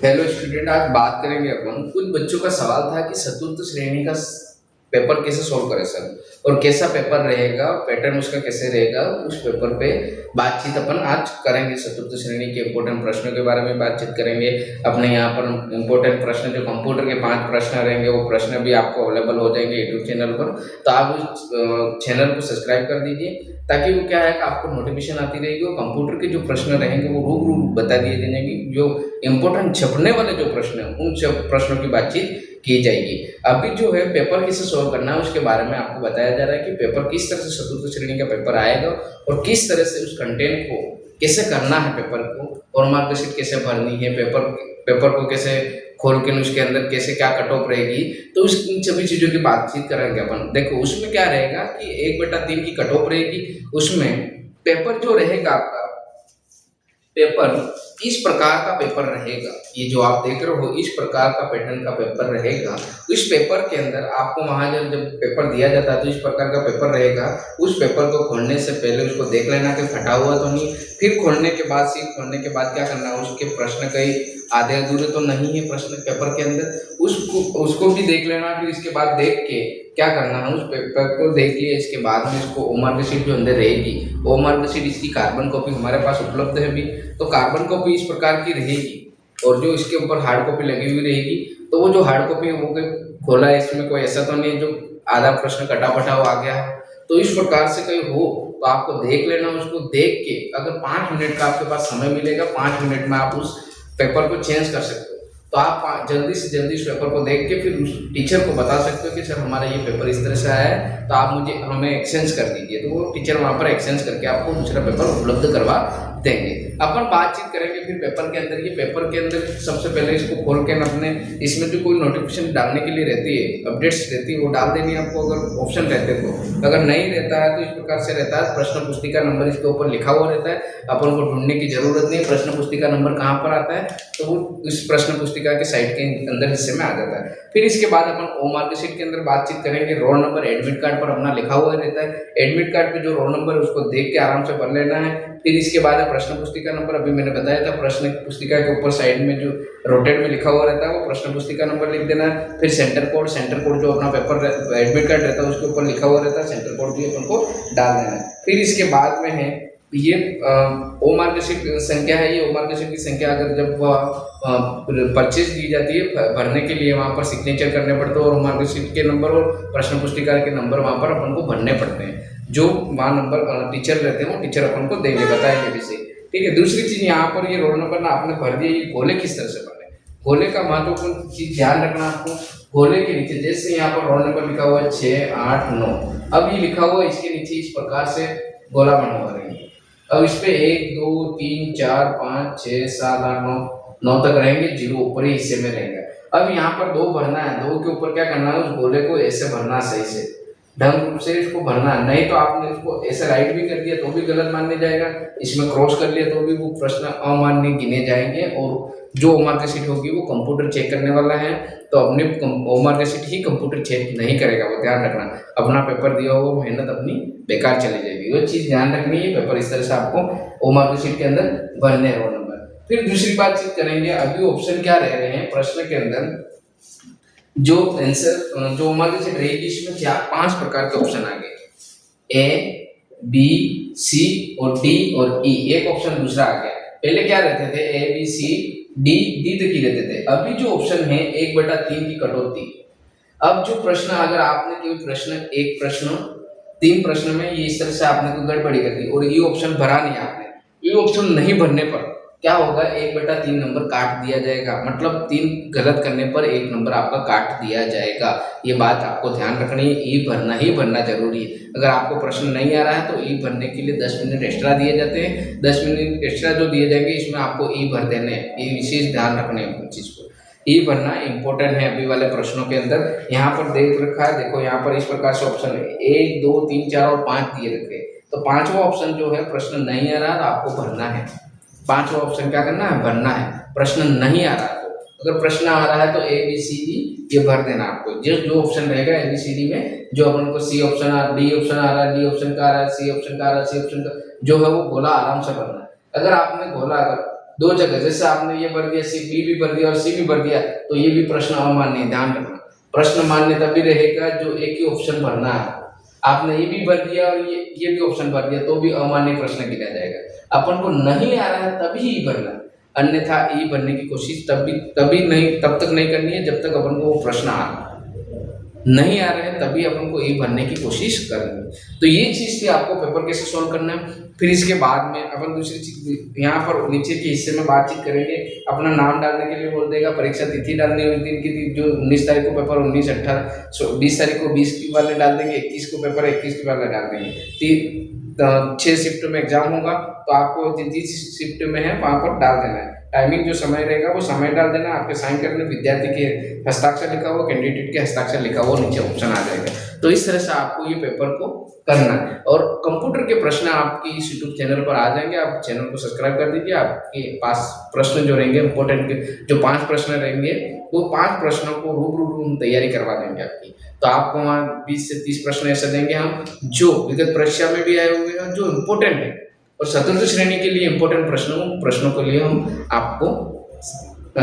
Hello student, आज बात करेंगे अपन। कुछ बच्चों का सवाल था कि चतुर्थ श्रेणी का पेपर कैसे सॉल्व करें सर, और कैसा पेपर रहेगा, पैटर्न उसका कैसे रहेगा, उस पेपर पे बातचीत अपन आज करेंगे। चतुर्थ श्रेणी के इम्पोर्टेंट प्रश्नों के बारे में बातचीत करेंगे। अपने यहाँ पर इम्पोर्टेंट प्रश्न जो कंप्यूटर के 5 प्रश्न रहेंगे, वो प्रश्न भी आपको अवेलेबल हो जाएंगे यूट्यूब चैनल पर। तो आप उस चैनल को सब्सक्राइब कर दीजिए, ताकि वो क्या है कि आपको नोटिफिकेशन आती रहेगी और कंप्यूटर के जो प्रश्न रहेंगे वो रूबरू बता दिए जाएंगे। जो इम्पोर्टेंट छपने वाले जो प्रश्न हैं, उन सब प्रश्नों की बातचीत की जाएगी। अभी जो है पेपर कैसे सॉल्व करना है उसके बारे में आपको बताया जा रहा है कि पेपर किस तरह से चतुर्थ श्रेणी का पेपर आएगा और किस तरह से उस कंटेंट को कैसे करना है पेपर को, और मार्कशीट कैसे भरनी है, पेपर पेपर को कैसे खोल के उसके अंदर कैसे क्या कट ऑफ रहेगी। तो उस इन सभी चीज़ों की बातचीत करेंगे अपन। देखो, उसमें क्या रहेगा कि 1/3 की कट ऑफ रहेगी। उसमें पेपर जो रहेगा आपका, पेपर इस प्रकार का पेपर रहेगा। ये जो आप देख रहे हो, इस प्रकार का पैटर्न का पेपर रहेगा। इस पेपर के अंदर आपको वहां जब पेपर दिया जाता है तो इस प्रकार का पेपर रहेगा। उस पेपर को खोलने से पहले उसको देख लेना कि फटा हुआ तो नहीं। फिर खोलने के बाद, सीट खोलने के बाद क्या करना है, उसके प्रश्न कई आधे अधूरे तो नहीं है प्रश्न पेपर के अंदर, उसको भी देख लेना। फिर इसके बाद देख के क्या करना है, उस पेपर को देख लिया, इसके बाद में इसको ओ मार्कशीट जो अंदर रहेगी, ओ मार्कशीट इसकी कार्बन कॉपी हमारे पास उपलब्ध है अभी। तो कार्बन कॉपी इस प्रकार की रहेगी और जो इसके ऊपर हार्ड कॉपी लगी हुई रहेगी। तो वो जो हार्ड कॉपी है वो खोला है, इसमें कोई ऐसा तो नहीं है जो आधा प्रश्न कटा फटा हो आ गया है। तो इस प्रकार से कहीं हो तो आपको देख लेना। उसको देख के अगर 5 मिनट का आपके पास समय मिलेगा, 5 मिनट में आप उस पेपर को चेंज कर सकते हो। तो आप जल्दी से जल्दी इस पेपर को देख के फिर उस टीचर को बता सकते हो कि सर हमारा ये पेपर इस तरह से आया है, तो आप हमें एक्सचेंज कर दीजिए। तो वो टीचर वहाँ पर एक्सचेंज करके आपको दूसरा पेपर उपलब्ध करवा देंगे। अपन बातचीत करेंगे फिर पेपर के अंदर। ये पेपर के अंदर सबसे पहले इसको खोल के अपने, इसमें जो कोई नोटिफिकेशन डालने के लिए रहती है, अपडेट्स रहती है, वो डाल देनी है आपको अगर ऑप्शन रहते तो। अगर नहीं रहता है तो इस प्रकार से रहता है, प्रश्न पुस्तिका नंबर इसके ऊपर लिखा हुआ रहता है। अपन को ढूंढने की जरूरत नहीं। प्रश्न पुस्तिका नंबर कहाँ पर आता है, तो वो इस प्रश्न पुस्तिका के साइड के अंदर हिस्से में आ जाता है। फिर इसके बाद अपन ओ मार्कशीट के अंदर बातचीत करेंगे। रोल नंबर एडमिट कार्ड पर अपना लिखा हुआ रहता है। एडमिट कार्ड पे जो रोल नंबर है उसको देख के आराम से भर लेना है। फिर इसके बाद प्रश्न पुस्तिका नंबर, अभी मैंने बताया था, प्रश्न पुस्तिका के ऊपर साइड में जो रोटेट में लिखा हुआ रहता है वो प्रश्न पुस्तिका नंबर लिख देना है। फिर सेंटर कोड जो अपना पेपर एडमिट कार्ड रहता है उसके ऊपर लिखा हुआ रहता है, सेंटर कोड भी अपन को डाल देना है। फिर इसके बाद में है ये ओ मार्कशीट संख्या है। ये ओ मार्कशीट की संख्या अगर जब परचेज दी जाती है भरने के लिए, वहाँ पर सिग्नेचर करने पड़ते हैं और ओ मार्कशीट के नंबर और प्रश्न पुस्तिका के नंबर वहाँ पर अपन को भरने पड़ते हैं। जो वहाँ नंबर टीचर रहते हैं वो टीचर अपन को देंगे, बताएंगे भी सही। ठीक है। दूसरी चीज यहाँ पर ये रोल नंबर ना आपने भर दिया, ये गोले किस तरह से भरने, गोले का महत्वपूर्ण चीज ध्यान रखना आपको। गोले के नीचे जैसे यहाँ पर रोल नंबर लिखा हुआ है 6, 8, 9, अब ये लिखा हुआ है, इसके नीचे इस प्रकार से गोला बनवा रहे हैं। अब इस पे 1, 2, 3, 4, 5, 6, 7, 8, 9 तक रहेंगे, जीरो ऊपरी हिस्से में रहेंगे। अब यहाँ पर 2 भरना है, 2 के ऊपर क्या करना है, उस गोले को ऐसे भरना, सही से ढंग रूप से इसको भरना है। नहीं तो आपने इसको ऐसे राइट भी कर दिया तो भी गलत मानने जाएगा, इसमें क्रॉस कर लिया तो भी वो प्रश्न अमान्य गिने जाएंगे। और जो मार्कशीट होगी वो कंप्यूटर चेक करने वाला है, तो अपने मार्कशीट ही कंप्यूटर चेक नहीं करेगा, वो ध्यान रखना। अपना पेपर दिया हुआ मेहनत अपनी बेकार चली जाएगी, वो चीज़ ध्यान रखनी है। पेपर इस तरह से आपको ओ मार्कशीट के अंदर भरने रोल नंबर। फिर दूसरी बातचीत करेंगे। अभी ऑप्शन क्या रह रहे हैं प्रश्न के अंदर, जो आंसर जो मार्कशीट रहेगी इसमें क्या 5 प्रकार के ऑप्शन आ गए, ए, बी, सी और डी और ई। एक ऑप्शन दूसरा आ गया। पहले क्या रहते थे, ए, बी, सी, डी, डी तक ही रहते थे। अभी जो ऑप्शन है 1/3 की कटौती। अब जो प्रश्न, अगर आपने कोई प्रश्न, एक प्रश्न 3 प्रश्न में ये इस तरह से आपने कोई गड़बड़ी कर दी और ये ऑप्शन भरा नहीं आपने, ये ऑप्शन नहीं भरने पर क्या होगा, 1/3 नंबर काट दिया जाएगा। मतलब 3 गलत करने पर 1 नंबर आपका काट दिया जाएगा। ये बात आपको ध्यान रखनी है। ई भरना ही भरना जरूरी है। अगर आपको प्रश्न नहीं आ रहा है तो ई भरने के लिए 10 मिनट एक्स्ट्रा दिए जाते हैं। 10 मिनट एक्स्ट्रा जो दिए जाएंगे इसमें आपको ई भर देने हैं। ये विशेष ध्यान रखने हैं चीज को। ई भरना इंपॉर्टेंट है अभी वाले प्रश्नों के अंदर। यहाँ पर देख रखा है, देखो यहाँ पर इस प्रकार से ऑप्शन है 1, 2, 3, 4 और 5 दिए रखे। तो 5वां ऑप्शन जो है प्रश्न नहीं आ रहा तो आपको भरना है। 5वां ऑप्शन क्या करना है, भरना है। प्रश्न नहीं आ रहा तो, अगर प्रश्न आ रहा है तो ए, बी, सी, डी ये भर देना आपको। जो ऑप्शन रहेगा ए, बी, सी, डी में, जो अपन को सी ऑप्शन आ, डी ऑप्शन आ रहा है, डी ऑप्शन का आ रहा है, सी ऑप्शन का आ रहा है, सी ऑप्शन का जो है वो गोला आराम से भरना है। अगर आपने गोला अगर दो जगह, जैसे आपने ये भर दिया, सी बी भी भर दिया और सी भी भर दिया, तो ये भी प्रश्न अमान्य है, ध्यान रखना। प्रश्न मान्य तभी रहेगा जो एक ही ऑप्शन भरना है। आपने ये भी भर दिया और ये भी ऑप्शन भर दिया तो भी अमान्य प्रश्न गिना जाएगा। अपन को नहीं आ रहा है तभी ई भरना, अन्यथा ई भरने की कोशिश तभी नहीं, तब तक नहीं करनी है जब तक अपन को वो प्रश्न आ रहा है। नहीं आ रहे हैं तभी अपन को ई भरने की कोशिश करनी है। तो ये चीज़ थी, आपको पेपर कैसे सॉल्व करना है। फिर इसके बाद में अपन दूसरी चीज यहाँ पर नीचे के हिस्से में बातचीत करेंगे। अपना नाम डालने के लिए बोल देगा, परीक्षा तिथि डालनी है उस दिन की, जो 19 तारीख को पेपर, 19, 18, 20 तारीख को 20 की वाले डाल देंगे, 21 को पेपर 21 के वाले डाल देंगे। 6 शिफ्ट में एग्जाम होगा, तो आपको जिस शिफ्ट में है वहाँ पर डाल देना है। टाइमिंग जो समय रहेगा वो समय डाल देना, आपके साइन करने, विद्यार्थी के हस्ताक्षर लिखा हुआ, कैंडिडेट के हस्ताक्षर लिखा हुआ नीचे ऑप्शन आ जाएगा। तो इस तरह से आपको ये पेपर को करना है। और कंप्यूटर के प्रश्न आपकी इस यूट्यूब चैनल पर आ जाएंगे, आप चैनल को सब्सक्राइब कर दीजिए। आपके पास प्रश्न जो रहेंगे इंपॉर्टेंट के, जो 5 प्रश्न रहेंगे, वो 5 प्रश्नों को रूबरू हम तैयारी करवा देंगे आपकी। तो आपको वहाँ 20 से 30 प्रश्न ऐसे देंगे हम, जो विगत परीक्षा में भी आए हुए हैं, जो इम्पोर्टेंट है, और चतुर्थ श्रेणी के लिए इम्पोर्टेंट प्रश्नों के लिए हम आपको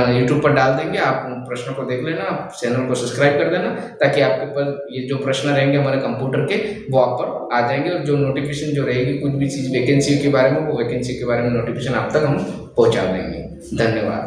यूट्यूब पर डाल देंगे। आप उन प्रश्नों को देख लेना, आप चैनल को सब्सक्राइब कर देना, ताकि आपके पास ये जो प्रश्न रहेंगे हमारे कंप्यूटर के, वो आप पर आ जाएंगे। और जो नोटिफिकेशन जो रहेगी, कुछ भी चीज़ वैकेंसी के बारे में, वो वैकेंसी के बारे में नोटिफिकेशन आप तक हम पहुँचा देंगे। धन्यवाद।